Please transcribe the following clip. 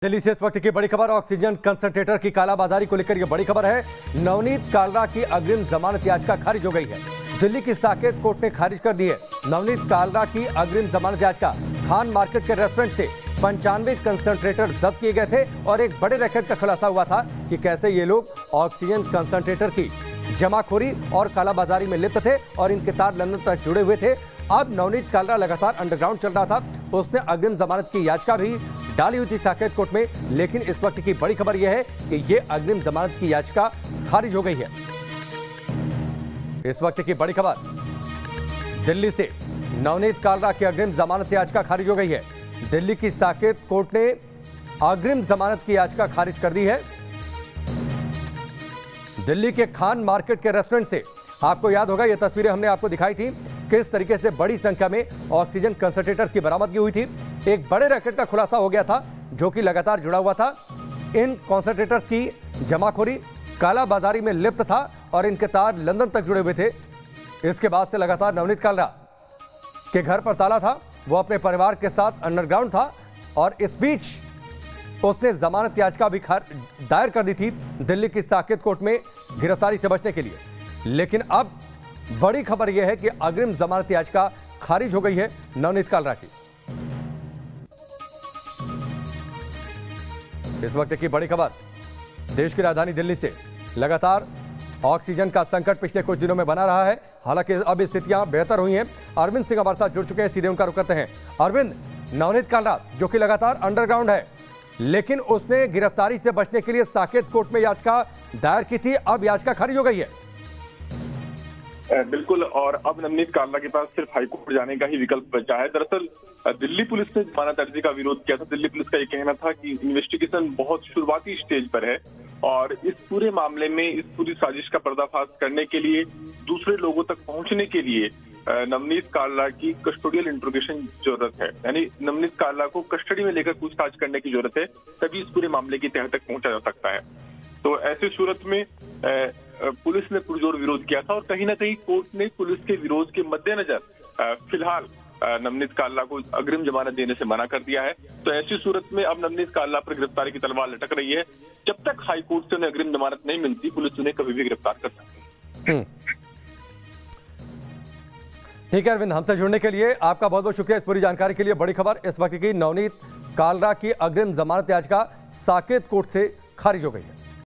दिल्ली से इस वक्त की बड़ी खबर। ऑक्सीजन कंसंट्रेटर की कालाबाजारी को लेकर यह बड़ी खबर है। नवनीत कालरा की अग्रिम जमानत याचिका खारिज हो गई है। दिल्ली की साकेत कोर्ट ने खारिज कर दी है नवनीत कालरा की अग्रिम जमानत याचिका। खान मार्केट के रेस्टोरेंट से 95 कंसंट्रेटर जब्त किए गए थे और एक बड़े रैकेट का खुलासा हुआ था कि कैसे ये लोग ऑक्सीजन कंसंट्रेटर की जमाखोरी और कालाबाजारी में लिप्त थे और इनके तार लंदन तक जुड़े हुए थे। अब नवनीत कालरा लगातार अंडरग्राउंड चल रहा था, उसने अग्रिम जमानत की याचिका भी डाली हुई थी साकेत कोर्ट में। लेकिन इस वक्त की बड़ी खबर यह है कि यह अग्रिम जमानत की याचिका खारिज हो गई है। इस वक्त की बड़ी खबर, दिल्ली से नवनीत कालरा की अग्रिम जमानत याचिका खारिज हो गई है। दिल्ली की साकेत कोर्ट ने अग्रिम जमानत की याचिका खारिज कर दी है। दिल्ली के खान मार्केट के रेस्टोरेंट से, आपको याद होगा, यह तस्वीरें हमने आपको दिखाई थी किस तरीके से बड़ी संख्या में ऑक्सीजन कंसंट्रेटर्स की बरामदगी हुई थी। एक बड़े रैकेट का खुलासा हो गया था जो कि लगातार जुड़ा हुआ था। इन कंसंट्रेटर्स की जमाखोरी, कालाबाजारी में लिप्त था और इनके तार लंदन तक जुड़े हुए थे। इसके बाद से लगातार नवनीत कालरा के घर पर ताला था, वो अपने परिवार के साथ अंडरग्राउंड था और इस बीच उसने जमानत याचिका भी दायर कर दी थी दिल्ली की साकेत कोर्ट में गिरफ्तारी से बचने के लिए। लेकिन अब बड़ी खबर यह है कि अग्रिम जमानत याचिका खारिज हो गई है नवनीत कालरा की। इस वक्त की बड़ी खबर, देश की राजधानी दिल्ली से लगातार ऑक्सीजन का संकट पिछले कुछ दिनों में बना रहा है। हालांकि अब स्थितियां बेहतर हुई हैं। अरविंद सिंह हमारे साथ जुड़ चुके हैं, सीधे उनका रुख करते हैं। अरविंद, नवनीत कालरा जो कि लगातार अंडरग्राउंड है, लेकिन उसने गिरफ्तारी से बचने के लिए साकेत कोर्ट में याचिका दायर की थी, अब याचिका खारिज हो गई है। बिल्कुल, और अब नवनीत कालरा के पास सिर्फ हाईकोर्ट जाने का ही विकल्प बचा है। दरअसल दिल्ली पुलिस ने जमानत अर्जी का विरोध किया था। दिल्ली पुलिस का ये कहना था कि इन्वेस्टिगेशन बहुत शुरुआती स्टेज पर है और इस पूरे मामले में, इस पूरी साजिश का पर्दाफाश करने के लिए, दूसरे लोगों तक पहुंचने के लिए नवनीत कालरा की कस्टोडियल इंट्रोगेशन जरूरत है। यानी नवनीत कालरा को कस्टडी में लेकर पूछताछ करने की जरूरत है, तभी इस पूरे मामले की तह तक पहुंचा जा सकता है। तो ऐसी सूरत में पुलिस ने पुरजोर विरोध किया था और कहीं ना कहीं कोर्ट ने पुलिस के विरोध के मद्देनजर फिलहाल नवनीत कालरा को अग्रिम जमानत देने से मना कर दिया है। तो ऐसी सूरत में अब नवनीत कालरा पर गिरफ्तारी की तलवार लटक रही है। जब तक हाईकोर्ट से उन्हें अग्रिम जमानत नहीं मिलती, पुलिस उन्हें कभी भी गिरफ्तार कर सकती है। ठीक है अरविंद, हमसे जुड़ने के लिए आपका बहुत बहुत शुक्रिया। इस पूरी जानकारी के लिए बड़ी खबर इस वक्त की, नवनीत कालरा की अग्रिम जमानत याचिका साकेत कोर्ट से खारिज हो गई है।